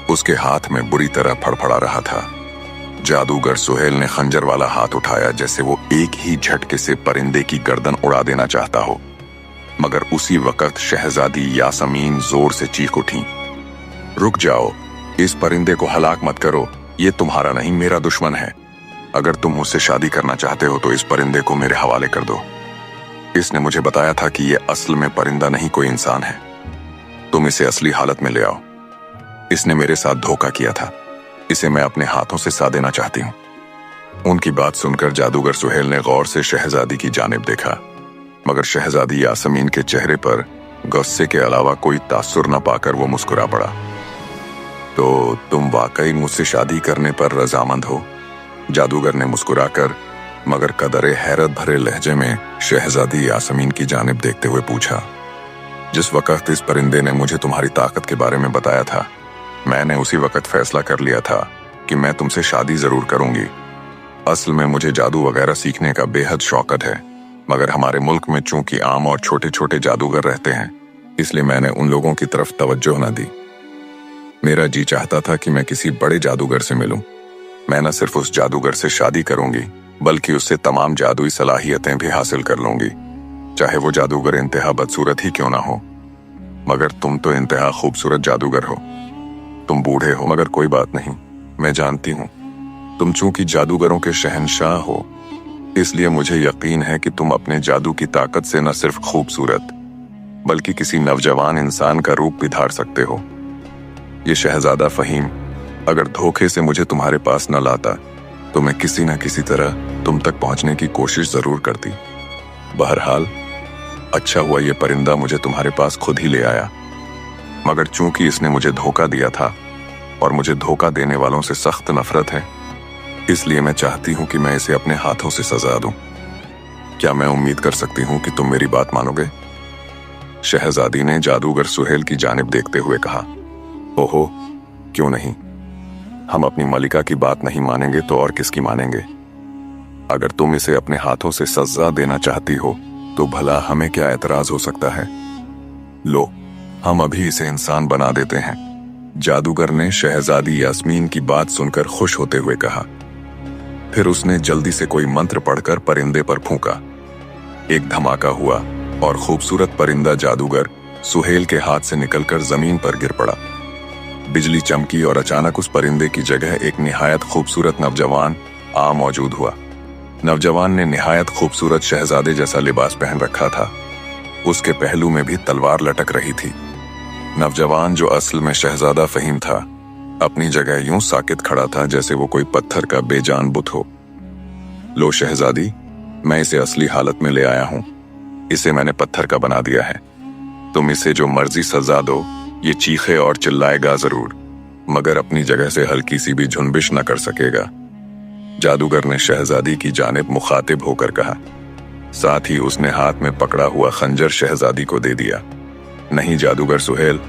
उसके हाथ में बुरी तरह फड़फड़ा रहा था। जादूगर सुहेल ने खंजर वाला हाथ उठाया जैसे वो एक ही झटके से परिंदे की गर्दन उड़ा देना चाहता हो, मगर उसी वक्त शहजादी यासमीन जोर से चीख उठी, रुक जाओ, इस परिंदे को हलाक मत करो, ये तुम्हारा नहीं मेरा दुश्मन है। अगर तुम मुझसे शादी करना चाहते हो तो इस परिंदे को मेरे हवाले कर दो। इसने मुझे बताया था कि ये असल में परिंदा नहीं कोई इंसान है। तुम इसे असली हालत में ले आओ। इसने मेरे साथ धोखा किया था, इसे मैं अपने हाथों से सा देना चाहती हूँ। उनकी बात सुनकर जादूगर सुहेल ने गौर से शहजादी की जानिब देखा, मगर शहजादी यासमीन के चेहरे पर गुस्से के अलावा कोई तासुर न पाकर वो मुस्कुरा पड़ा। तो तुम वाकई मुझसे शादी करने पर रजामंद हो? जादूगर ने मुस्कुराकर मगर कदरे हैरत भरे लहजे में शहजादी यासमीन की जानिब देखते हुए पूछा। जिस वक्त इस परिंदे ने मुझे तुम्हारी ताकत के बारे में बताया था, मैंने उसी वक्त फैसला कर लिया था कि मैं तुमसे शादी जरूर करूंगी। असल में मुझे जादू वगैरह सीखने का बेहद शौकत है, मगर हमारे मुल्क में चूंकि आम और छोटे छोटे जादूगर रहते हैं, इसलिए मैंने उन लोगों की तरफ तवज्जो न दी। मेरा जी चाहता था कि मैं किसी बड़े जादूगर से मिलूं। मैं न सिर्फ उस जादूगर से शादी करूंगी, बल्कि उससे तमाम जादुई सलाहियतें भी हासिल कर लूंगी, चाहे वो जादूगर इंतहा बदसूरत ही क्यों ना हो। मगर तुम तो इंतहा खूबसूरत जादूगर हो। तुम बूढ़े हो, मगर कोई बात नहीं, मैं जानती हूँ तुम चूंकि जादूगरों के शहंशाह हो, इसलिए मुझे यकीन है कि तुम अपने जादू की ताकत से न सिर्फ खूबसूरत बल्कि किसी नौजवान इंसान का रूप भी धार सकते हो। ये शहजादा फहीम अगर धोखे से मुझे तुम्हारे पास न लाता तो मैं किसी न किसी तरह तुम तक पहुंचने की कोशिश जरूर करती। बहरहाल अच्छा हुआ ये परिंदा मुझे तुम्हारे पास खुद ही ले आया, मगर चूंकि इसने मुझे धोखा दिया था और मुझे धोखा देने वालों से सख्त नफरत है, इसलिए मैं चाहती हूं कि मैं इसे अपने हाथों से सजा दूं। क्या मैं उम्मीद कर सकती हूं कि तुम मेरी बात मानोगे? शहजादी ने जादूगर सुहेल की जानिब देखते हुए कहा। ओहो, क्यों नहीं, हम अपनी मलिका की बात नहीं मानेंगे तो और किसकी मानेंगे? अगर तुम इसे अपने हाथों से सजा देना चाहती हो तो भला हमें क्या एतराज हो सकता है? लो, हम अभी इसे इंसान बना देते हैं। जादूगर ने शहजादी यास्मीन की बात सुनकर खुश होते हुए कहा। फिर उसने जल्दी से कोई मंत्र पढ़कर परिंदे पर फूंका। एक धमाका हुआ और खूबसूरत परिंदा जादूगर सुहेल के हाथ से निकलकर जमीन पर गिर पड़ा। बिजली चमकी और अचानक उस परिंदे की जगह एक निहायत खूबसूरत नौजवान आ मौजूद हुआ। नौजवान ने निहायत खूबसूरत शहजादे जैसा लिबास पहन रखा था। उसके पहलू में भी तलवार लटक रही थी। नौजवान, जो असल में शहजादा फहीम था, अपनी जगह यूं साकित खड़ा था जैसे वो कोई पत्थर का बेजान बुत हो। लो शहजादी, मैं इसे असली हालत में ले आया हूं। इसे मैंने पत्थर का बना दिया है। तुम इसे जो मर्जी सजा दो, ये चीखे और चिल्लाएगा जरूर, मगर अपनी जगह से हल्की सी भी झुंबिश न कर सकेगा। जादूगर ने शहजादी की जानिब मुखातिब होकर कहा। साथ ही उसने हाथ में पकड़ा हुआ खंजर शहजादी को दे दिया। नहीं जादूगर सुहेल,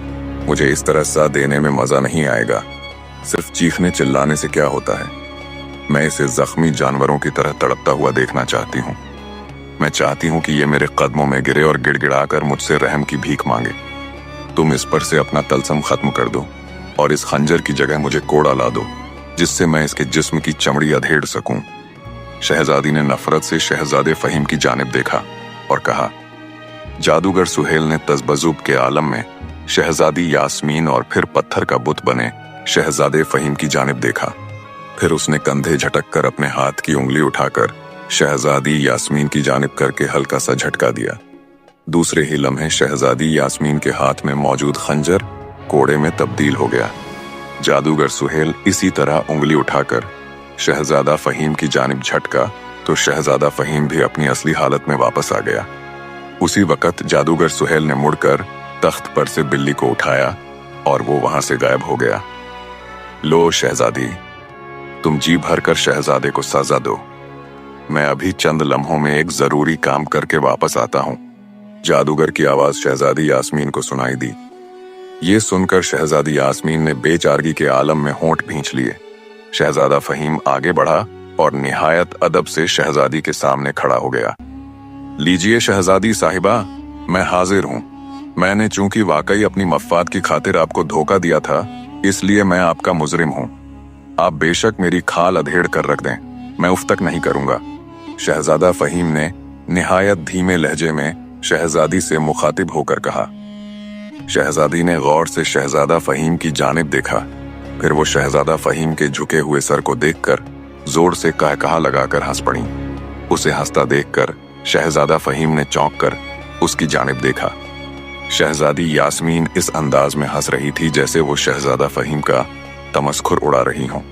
मुझे इस तरह सा देने में मजा नहीं आएगा। सिर्फ चीखने चिल्लाने से क्या होता है? मैं इसे जख्मी जानवरों की तरह तड़पता हुआ देखना चाहती हूँ। मैं चाहती हूँ कि ये मेरे कदमों में गिरे और गिड़गिड़ाकर मुझसे रहम की भीख मांगे। तुम इस पर से अपना तलसम खत्म कर दो और इस खंजर की जगह मुझे कोड़ा ला दो, जिससे मैं इसके जिस्म की चमड़ी अधेड़ सकूं। शहजादी ने नफरत से शहजादे फहीम की जानिब देखा और कहा। जादूगर सुहेल ने तज़बज़ुब के आलम में शहजादी यास्मीन और फिर पत्थर का बुत बने शहजादे फहीम की जानिब देखा। फिर उसने कंधे झटक कर अपने हाथ की उंगली उठाकर शहजादी यास्मीन की जानिब करके हल्का सा झटका दिया। दूसरे ही लम्हे शहजादी यास्मीन के हाथ में मौजूद खंजर कोड़े में तब्दील हो गया। जादूगर सुहेल इसी तरह उंगली उठाकर शहजादा फहीम की जानिब झटका तो शहजादा फहीम भी अपनी असली हालत में वापस आ गया। उसी वक्त जादूगर सुहेल ने मुड़कर तख्त पर से बिल्ली को उठाया और वो वहां से गायब हो गया। लो शहजादी, तुम जी भरकर शहजादे को सजा दो। मैं अभी चंद लम्हों में एक जरूरी काम करके वापस आता हूँ। जादूगर की आवाज शहजादी यास्मीन को सुनाई दी। ये सुनकर शहजादी यास्मीन ने बेचारगी के आलम में होंठ भींच लिए। शहजादा फहीम आगे बढ़ा और निहायत अदब से शहजादी के सामने खड़ा हो गया। लीजिए शहजादी साहिबा, मैं हाजिर हूँ। मैंने चूंकि वाकई अपनी मफाद की खातिर आपको धोखा दिया था, इसलिए मैं आपका मुजरिम हूँ। आप बेशक मेरी खाल अधेड़ कर रख दें, मैं उफ तक नहीं करूंगा। शहजादा फहीम ने निहायत धीमे लहजे में शहजादी से मुखातिब होकर कहा। शहजादी ने गौर से शहजादा फहीम की जानिब देखा, फिर वो शहजादा फहीम के झुके हुए सर को देखकर जोर से कहकहा लगाकर हंस पड़ी। उसे हंसता देखकर शहजादा फहीम ने चौंक कर उसकी जानिब देखा। शहजादी यास्मीन इस अंदाज में हंस रही थी जैसे वो शहजादा फहीम का तमस्खुर उड़ा रही हो।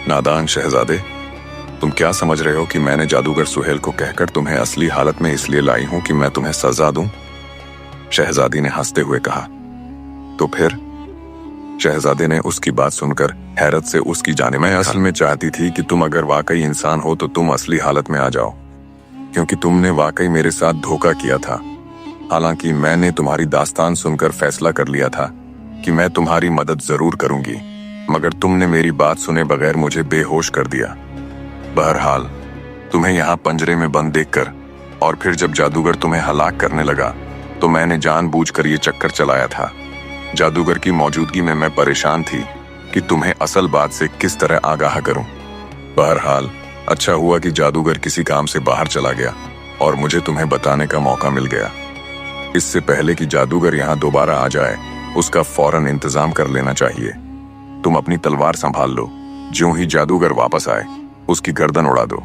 नादान शहजादे, तुम क्या समझ रहे हो कि मैंने जादूगर सुहेल को कहकर तुम्हें असली हालत में इसलिए लाई हूं कि मैं तुम्हें सजा दूं? शहजादी ने हंसते हुए कहा। तो फिर? शहजादे ने उसकी बात सुनकर हैरत से उसकी जानिब। मैं असल में चाहती थी कि तुम अगर वाकई इंसान हो तो तुम असली हालत में आ जाओ, क्योंकि तुमने वाकई मेरे साथ धोखा किया था। हालांकि मैंने तुम्हारी दास्तान सुनकर फैसला कर लिया था कि मैं तुम्हारी मदद जरूर करूंगी, मगर तुमने मेरी बात सुने बगैर मुझे बेहोश कर दिया। बहरहाल, तुम्हें यहाँ पंजरे में बंद देखकर और फिर जब जादूगर तुम्हें हलाक करने लगा तो मैंने जानबूझकर ये चक्कर चलाया था। जादूगर की मौजूदगी में मैं परेशान थी कि तुम्हें असल बात से किस तरह आगाह करूं। बहरहाल, अच्छा हुआ कि जादूगर किसी काम से बाहर चला गया और मुझे तुम्हें बताने का मौका मिल गया। इससे पहले कि जादूगर यहाँ दोबारा आ जाए, उसका फौरन इंतजाम कर लेना चाहिए। तुम अपनी तलवार संभाल लो, ज्यों ही जादूगर वापस आए उसकी गर्दन उड़ा दो।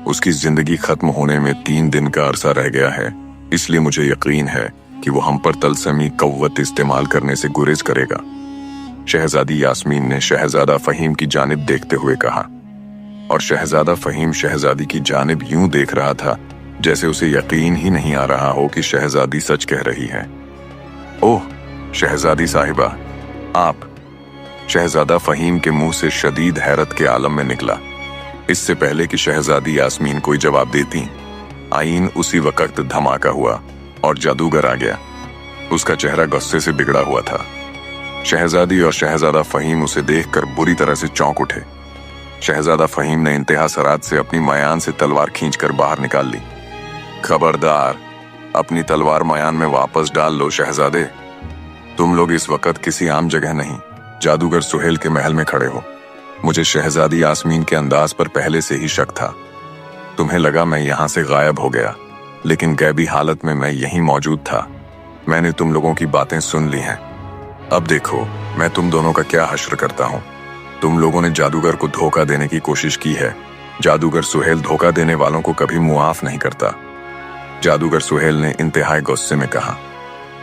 उसकी जिंदगी खत्म होने में 3 दिन का अरसा रह गया है, इसलिए मुझे यकीन है कि वो हम पर तलसमी कव्वत इस्तेमाल करने से गुरेज करेगा। शहजादी यास्मीन ने शहजादा फहीम की जानिब देखते हुए कहा, और शहजादा फहीम शहजादी की जानिब यूं देख रहा था जैसे उसे यकीन ही नहीं आ रहा हो कि शहजादी सच कह रही है। ओह शहजादी साहिबा, आप! शहजादा फहीम के मुंह से शदीद हैरत के आलम में निकला। इससे पहले कि शहजादी यास्मीन कोई जवाब देती, आईन उसी वक्त धमाका हुआ और जादूगर आ गया। उसका चेहरा गुस्से से बिगड़ा हुआ था। शहजादी और शहजादा फहीम उसे देखकर बुरी तरह से चौंक उठे। शहजादा फहीम ने इंतहा सराद से अपनी मयान से तलवार खींचकर बाहर निकाल ली। खबरदार, अपनी तलवार मयान में वापस डाल लो शहजादे। तुम लोग इस वक्त किसी आम जगह नहीं, जादूगर सुहेल के महल में खड़े हो। मुझे शहजादी यास्मीन के अंदाज पर पहले से ही शक था। तुम्हें लगा मैं यहाँ से गायब हो गया, लेकिन गैबी हालत में मैं यहीं मौजूद था। मैंने तुम लोगों की बातें सुन ली हैं। अब देखो मैं तुम दोनों का क्या हश्र करता हूँ। तुम लोगों ने जादूगर को धोखा देने की कोशिश की है। जादूगर सुहेल धोखा देने वालों को कभी मुआफ नहीं करता। जादूगर सुहेल ने इंतहाई गुस्से में कहा।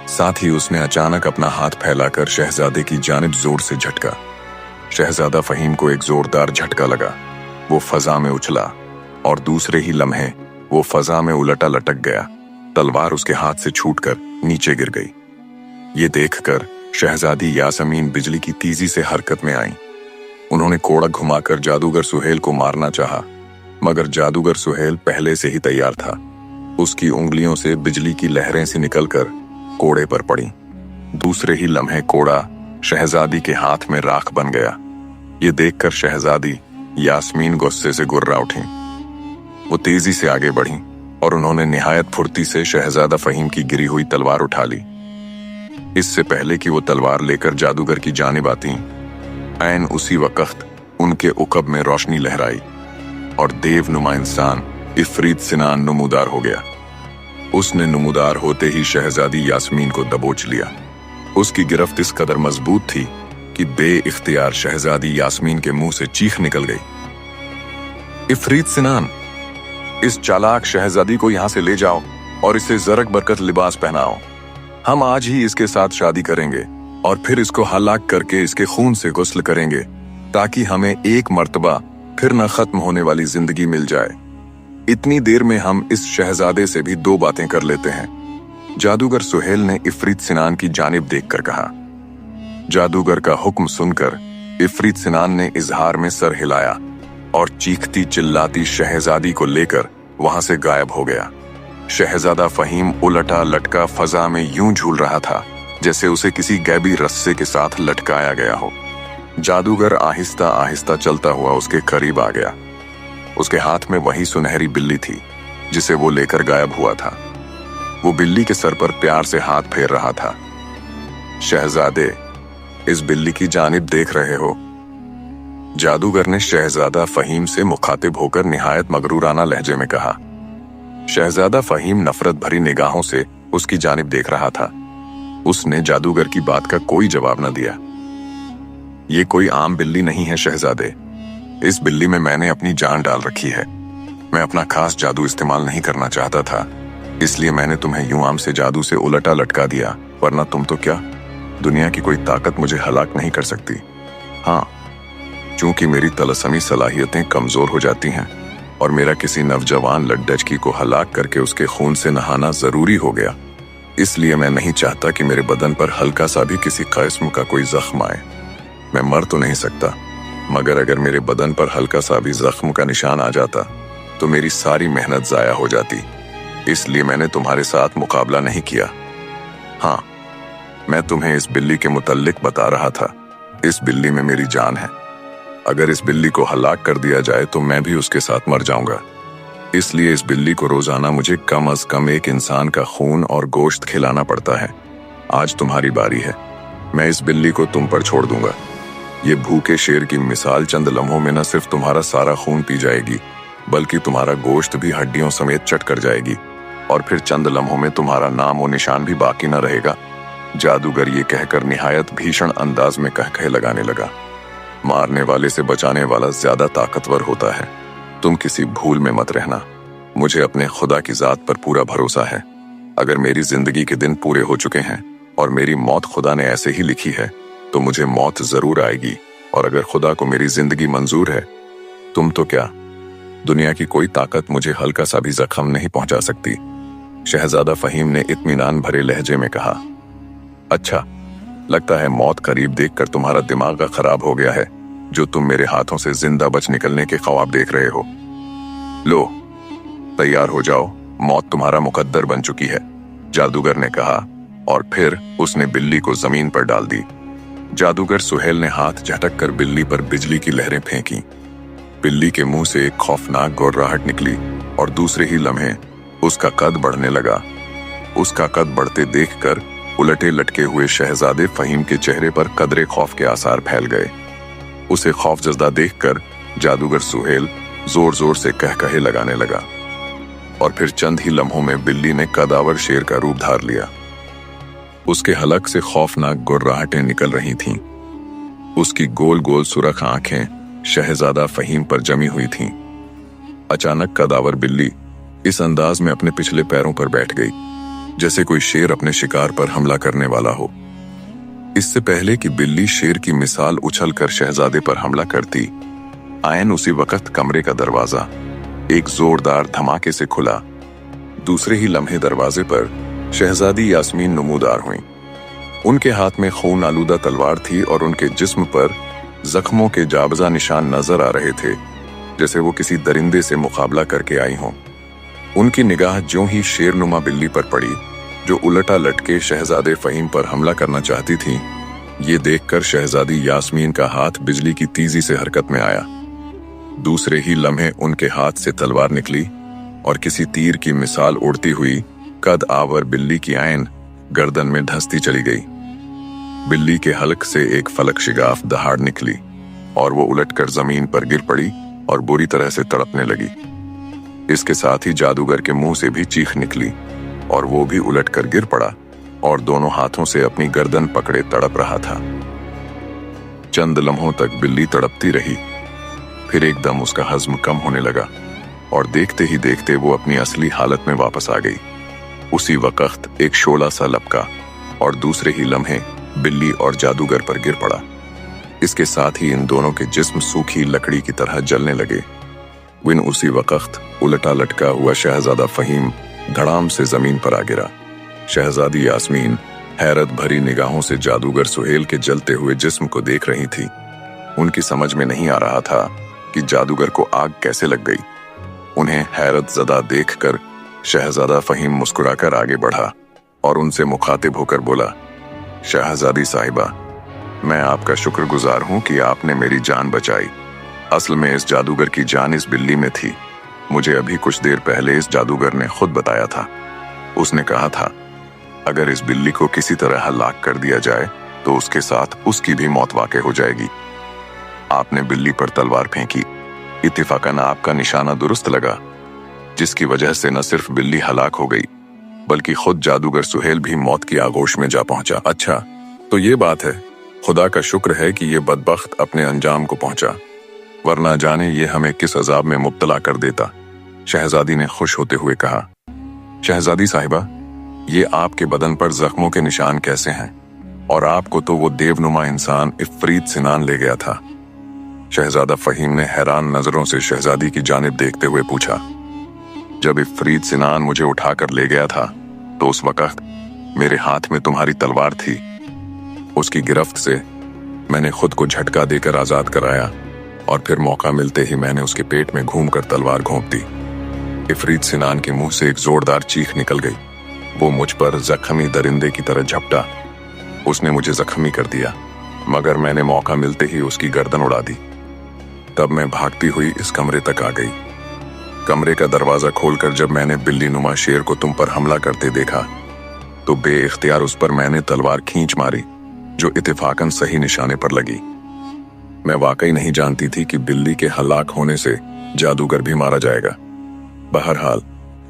साथ ही उसने अचानक अपना हाथ फैलाकर शहजादे की जानिब जोर से झटका। शहजादा फहीम को एक जोरदार झटका लगा। वो फजा में उछला और दूसरे ही लम्हे वो फजा में उलटा लटक गया। तलवार उसके हाथ से छूटकर नीचे गिर गई। ये देखकर शहजादी यास्मीन बिजली की तेजी से हरकत में आई। उन्होंने कोड़ा घुमाकर जादूगर सुहेल को मारना चाहा, मगर जादूगर सुहेल पहले से ही तैयार था। उसकी उंगलियों से बिजली की लहरें से निकलकर कोड़े पर पड़ी। दूसरे ही लम्हे कोड़ा शहजादी के हाथ में राख बन गया। ये देखकर शहजादी यास्मीन गुस्से से गुर्रा उठी। वो तेजी से आगे बढ़ी और उन्होंने निहायत फुर्ती से शहजादा फहीम की गिरी हुई तलवार उठा ली। इससे पहले कि वो तलवार लेकर जादूगर की जानिब आती, ऐन उसी वक्त उनके उकब में रोशनी लहराई और देवनुमा इंसान इफरीत सिनान नुमुदार हो गया। उसने नुमुदार होते ही शहजादी यास्मीन को दबोच लिया। उसकी गिरफ्त इस कदर मजबूत थी कि बे-इख्तियार शहजादी यास्मीन के मुंह से चीख निकल गई। इफरीत सिनान, इस चालाक शहजादी को यहां से ले जाओ और इसे जरक बरकत लिबास पहनाओ। हम आज ही इसके साथ शादी करेंगे और फिर इसको हलाक करके इसके खून से गुस्ल करेंगे, ताकि हमें एक मर्तबा फिर न खत्म होने वाली जिंदगी मिल जाए। इतनी देर में हम इस शहजादे से भी 2 बातें कर लेते हैं। जादूगर सुहेल ने इफरीत सिनान की जानिब देखकर कहा। जादूगर का हुक्म सुनकर इफरीत सिनान ने इजहार में सर हिलाया और चीखती चिल्लाती शहजादी को लेकर वहां से गायब हो गया। शहजादा फहीम उलटा लटका फजा में यूं झूल रहा था जैसे उसे किसी गैबी रस्से के साथ लटकाया गया हो। जादूगर आहिस्ता आहिस्ता चलता हुआ उसके करीब आ गया। उसके हाथ में वही सुनहरी बिल्ली थी जिसे वो लेकर गायब हुआ था। वो बिल्ली के सर पर प्यार से हाथ फेर रहा था। शहजादे, इस बिल्ली की जानिब देख रहे हो? जादूगर ने शहजादा फहीम से मुखातिब होकर निहायत मगरूराना लहजे में कहा। शहजादा फहीम नफरत भरी निगाहों से उसकी जानिब देख रहा था। उसने जादूगर की बात का कोई जवाब न दिया। ये कोई आम बिल्ली नहीं है शहजादे, इस बिल्ली में मैंने अपनी जान डाल रखी है। मैं अपना खास जादू इस्तेमाल नहीं करना चाहता था, इसलिए मैंने तुम्हें यूं आम से जादू से उलटा लटका दिया, वरना तुम तो क्या, दुनिया की कोई ताकत मुझे हलाक नहीं कर सकती। हाँ, चूंकि मेरी तलस्समी सलाहियतें कमजोर हो जाती हैं और मेरा किसी नवजवान लड्डचकी को हलाक करके उसके खून से नहाना जरूरी हो गया, इसलिए मैं नहीं चाहता कि मेरे बदन पर हल्का सा भी किसी किस्म का कोई जख्म आए। मैं मर तो नहीं सकता, मगर अगर मेरे बदन पर हल्का सा भी जख्म का निशान आ जाता तो मेरी सारी मेहनत जाया हो जाती, इसलिए मैंने तुम्हारे साथ मुकाबला नहीं किया। हाँ, मैं तुम्हें इस बिल्ली के मुतल्लिक बता रहा था। इस बिल्ली में मेरी जान है। अगर इस बिल्ली को हलाक कर दिया जाए तो मैं भी उसके साथ मर जाऊंगा, इसलिए इस बिल्ली को रोजाना मुझे कम अज कम एक इंसान का खून और गोश्त खिलाना पड़ता है। आज तुम्हारी बारी है, मैं इस बिल्ली को तुम पर छोड़ दूंगा। ये भूखे शेर की मिसाल चंद लम्हों में न सिर्फ तुम्हारा सारा खून पी जाएगी, बल्कि तुम्हारा गोश्त भी हड्डियों समेत चट कर जाएगी, और फिर चंद लम्हों में तुम्हारा नाम और निशान भी बाकी न रहेगा। जादूगर ये कहकर निहायत भीषण अंदाज में कहकहे लगाने लगा। मारने वाले से बचाने वाला ज्यादा ताकतवर होता है। तुम किसी भूल में मत रहना। मुझे अपने खुदा की जात पर पूरा भरोसा है। अगर मेरी जिंदगी के दिन पूरे हो चुके हैं और मेरी मौत खुदा ने ऐसे ही लिखी है तो मुझे मौत जरूर आएगी, और अगर खुदा को मेरी जिंदगी मंजूर है, तुम तो क्या, दुनिया की कोई ताकत मुझे हल्का सा भी जख्म नहीं पहुंचा सकती। शहजादा फहीम ने इत्मीनान भरे लहजे में कहा। अच्छा, लगता है मौत करीब देखकर तुम्हारा दिमाग खराब हो गया है, जो तुम मेरे हाथों से जिंदा बच निकलने के ख्वाब देख रहे हो। लो, तैयार हो जाओ, मौत तुम्हारा मुकद्दर बन चुकी है, जादूगर ने कहा, और फिर उसने बिल्ली को जमीन पर डाल दी। जादूगर सुहेल ने हाथ झटक कर बिल्ली पर बिजली की लहरें फेंकी। बिल्ली के मुंह से एक खौफनाक गुर्राहट निकली और दूसरे ही लम्हे उसका कद बढ़ने लगा। उसका कद बढ़ते देखकर उलटे लटके हुए शहजादे फहीम के चेहरे पर कदरे खौफ के आसार फैल गए। उसे खौफजदा देखकर जादूगर सुहेल जोर जोर से कहकहे लगाने लगा, और फिर चंद ही लम्हों में बिल्ली ने कदावर शेर का रूप धार लिया। उसके हलक से खौफनाक गुर्राहटें निकल रही थीं। उसकी गोल गोल सुरख आंखें शहजादा फहीम पर जमी हुई थीं। अचानक कदावर बिल्ली इस अंदाज में अपने पिछले पैरों पर बैठ गई, जैसे कोई शेर अपने शिकार पर हमला करने वाला हो। इससे पहले कि बिल्ली शेर की मिसाल उछलकर शहजादे पर हमला करती, आयन उसी वक्त कमरे का दरवाजा एक जोरदार धमाके से खुला। दूसरे ही लम्हे दरवाजे पर शहजादी यास्मीन नमूदार हुई। उनके हाथ में खून आलूदा तलवार थी और उनके जिस्म पर जख्मों के जाबजा निशान नजर आ रहे थे, जैसे वो किसी दरिंदे से मुकाबला करके आई हों। उनकी निगाह ज्यों ही शेरनुमा बिल्ली पर पड़ी, जो उलटा लटके शहजादे फहीम पर हमला करना चाहती थी, ये देखकर शहजादी यास्मीन का हाथ बिजली की तेजी से हरकत में आया। दूसरे ही लम्हे उनके हाथ से तलवार निकली और किसी तीर की मिसाल उड़ती हुई कद आवर बिल्ली की आयन गर्दन में धंसती चली गई। बिल्ली के हलक से एक फलक शिगाफ दहाड़ निकली और वो उलटकर जमीन पर गिर पड़ी और बुरी तरह से तड़पने लगी। इसके साथ ही जादूगर के मुंह से भी चीख निकली और वो भी उलटकर गिर पड़ा और दोनों हाथों से अपनी गर्दन पकड़े तड़प रहा था। चंद लम्हों तक बिल्ली तड़पती रही, फिर एकदम उसका हज्म कम होने लगा और देखते ही देखते वो अपनी असली हालत में वापस आ गई। उसी वक्त एक शोला सा लपका और दूसरे ही लम्हे बिल्ली और जादूगर पर गिर पड़ा। इसके साथ ही इन दोनों के जिस्म सूखी लकड़ी की तरह जलने लगे। विन उसी वक्त उलटा लटका हुआ शहजादा फहीम धड़ाम से जमीन पर आ गिरा। शहजादी यास्मीन हैरत भरी निगाहों से जादूगर सुहेल के जलते हुए जिस्म को देख रही थी। उनकी समझ में नहीं आ रहा था कि जादूगर को आग कैसे लग गई। उन्हें हैरत ज़दा देखकर शहजादा फहीम मुस्कुराकर आगे बढ़ा और उनसे मुखातिब होकर बोला, शहजादी साहिबा, मैं आपका शुक्रगुजार हूं कि आपने मेरी जान बचाई। असल में इस जादूगर की जान इस बिल्ली में थी। मुझे अभी कुछ देर पहले इस जादूगर ने खुद बताया था। उसने कहा था, अगर इस बिल्ली को किसी तरह हलाक कर दिया जाए तो उसके साथ उसकी भी मौत वाक़ई हो जाएगी। आपने बिल्ली पर तलवार फेंकी। इत्तेफाकन आपका निशाना दुरुस्त लगा, जिसकी वजह से न सिर्फ बिल्ली हलाक हो गई बल्कि खुद जादूगर सुहेल भी मौत की आगोश में जा पहुंचा। अच्छा, तो ये बात है। खुदा का शुक्र है कि ये बदबख्त अपने अंजाम को पहुंचा, वरना जाने ये हमें किस अजाब में मुब्तला कर देता। शहजादी ने खुश होते हुए कहा, शहजादी साहिबा, ये आपके बदन पर जख्मों के निशान कैसे हैं? और आपको तो वो देवनुमा इंसान इफ्रीत सिनान ले गया था। शहजादा फहीम ने हैरान नजरों से शहजादी की जानिब देखते हुए पूछा, जब इफ्रीत सिनान मुझे उठाकर ले गया था तो उस वक्त मेरे हाथ में तुम्हारी तलवार थी। उसकी गिरफ्त से मैंने खुद को झटका देकर आजाद कराया और फिर मौका मिलते ही मैंने उसके पेट में घूमकर तलवार घोंप दी। इफ्रीत सिनान के मुंह से एक जोरदार चीख निकल गई। वो मुझ पर जख्मी दरिंदे की तरह झपटा। उसने मुझे जख्मी कर दिया, मगर मैंने मौका मिलते ही उसकी गर्दन उड़ा दी। तब मैं भागती हुई इस कमरे तक आ गई। कमरे का दरवाजा खोलकर जब मैंने बिल्ली नुमा शेर को तुम पर हमला करते देखा तो बेइख्तियार उस पर मैंने तलवार खींच मारी, जो इत्तेफाकन सही निशाने पर लगी। मैं वाकई नहीं जानती थी कि बिल्ली के हलाक होने से जादूगर भी मारा जाएगा। बहरहाल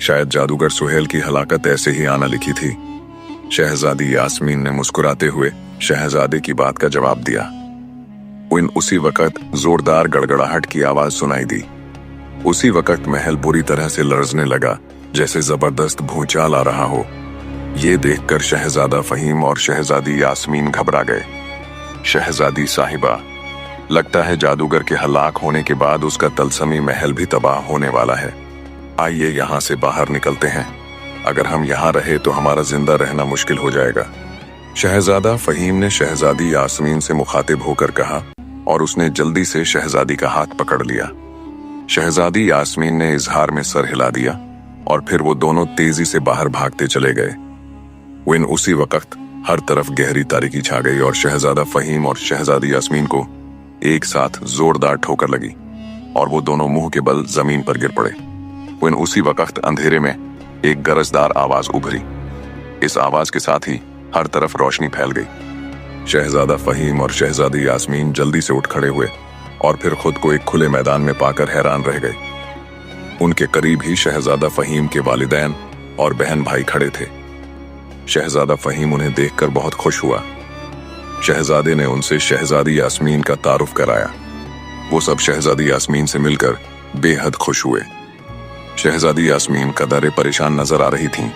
शायद जादूगर सुहेल की हलाकत ऐसे ही आना लिखी थी। शहजादी यास्मीन ने मुस्कुराते हुए शहजादे की बात का जवाब दिया। उसी वक्त जोरदार गड़गड़ाहट की आवाज सुनाई दी। उसी वक्त महल बुरी तरह से लरजने लगा, जैसे जबरदस्त भूचाल आ रहा हो। ये देखकर शहजादा फहीम और शहजादी यास्मीन घबरा गए। शहजादी साहिबा, लगता है जादूगर के हलाक होने के बाद उसका तलसमी महल भी तबाह होने वाला है। आइए यहाँ से बाहर निकलते हैं। अगर हम यहाँ रहे तो हमारा जिंदा रहना मुश्किल हो जाएगा। शहजादा फहीम ने शहजादी यास्मीन से मुखातिब होकर कहा और उसने जल्दी से शहजादी का हाथ पकड़ लिया। शहजादी यास्मीन ने इजहार में सर हिला दिया और फिर वो दोनों तेजी से बाहर भागते चले गए। उसी वक्त हर तरफ गहरी तारीकी छा गई और शहजादा फहीम और शहजादी यास्मीन को एक साथ जोरदार ठोकर लगी और वो दोनों मुंह के बल जमीन पर गिर पड़े। उसी वक्त अंधेरे में एक गरजदार आवाज उभरी। इस आवाज के साथ ही हर तरफ रोशनी फैल गई। शहजादा फहीम और शहजादी यास्मीन जल्दी से उठ खड़े हुए और फिर खुद को एक खुले मैदान में पाकर हैरान रह गए। उनके करीब ही शहजादा फहीम के वालिदैन और बहन भाई खड़े थे। शहजादा फहीम उन्हें देखकर बहुत खुश हुआ। शहजादे ने उनसे शहजादी यास्मीन का तारुफ कराया। वो सब शहजादी यास्मीन से मिलकर बेहद खुश हुए। शहजादी यास्मीन कदरे परेशान नजर आ रही थीं,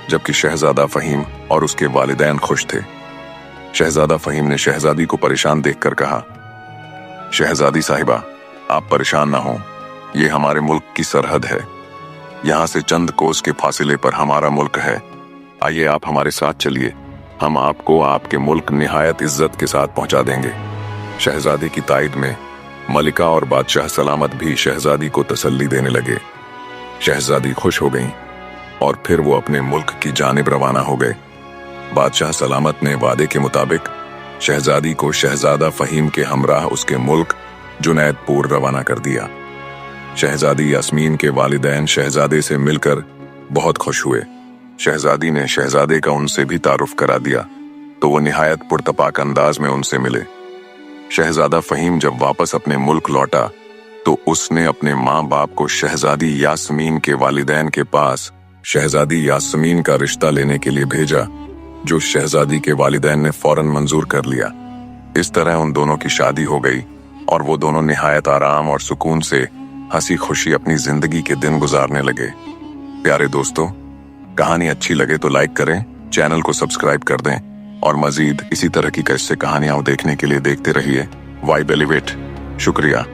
जबकि शहजादा फहीम और उसके वालिदैन खुश थे। शहजादा फहीम ने शहजादी को परेशान देखकर कहा, शहजादी साहिबा, आप परेशान ना हो। ये हमारे मुल्क की सरहद है। यहाँ से चंद कोस के फासिले पर हमारा मुल्क है। आइए आप हमारे साथ चलिए। हम आपको आपके मुल्क निहायत इज्जत के साथ पहुंचा देंगे। शहजादे की तायद में मलिका और बादशाह सलामत भी शहजादी को तसल्ली देने लगे। शहजादी खुश हो गईं और फिर वो अपने मुल्क की जानिब रवाना हो गए। बादशाह सलामत ने वादे के मुताबिक शहजादी को शहजादा फहीम के हमराह उसके मुल्क जुनैदपुर रवाना कर दिया। शहजादी यास्मीन के वालिदैन शहजादे से मिलकर बहुत खुश हुए। शहजादी ने शहजादे का उनसे भी तारुफ करा दिया तो वो निहायत पुरतपाक अंदाज में उनसे मिले। शहजादा फहीम जब वापस अपने मुल्क लौटा तो उसने अपने माँ बाप को शहजादी यास्मीन के वालिदैन के पास शहजादी यास्मीन का रिश्ता लेने के लिए भेजा, जो शहजादी के वालिदैन ने फौरन मंजूर कर लिया। इस तरह उन दोनों की शादी हो गई और वो दोनों निहायत आराम और सुकून से हंसी खुशी अपनी जिंदगी के दिन गुजारने लगे। प्यारे दोस्तों, कहानी अच्छी लगे तो लाइक करें, चैनल को सब्सक्राइब कर दें और मजीद इसी तरह की किस्से कहानियां देखने के लिए देखते रहिए वाइब एलिवेट। शुक्रिया।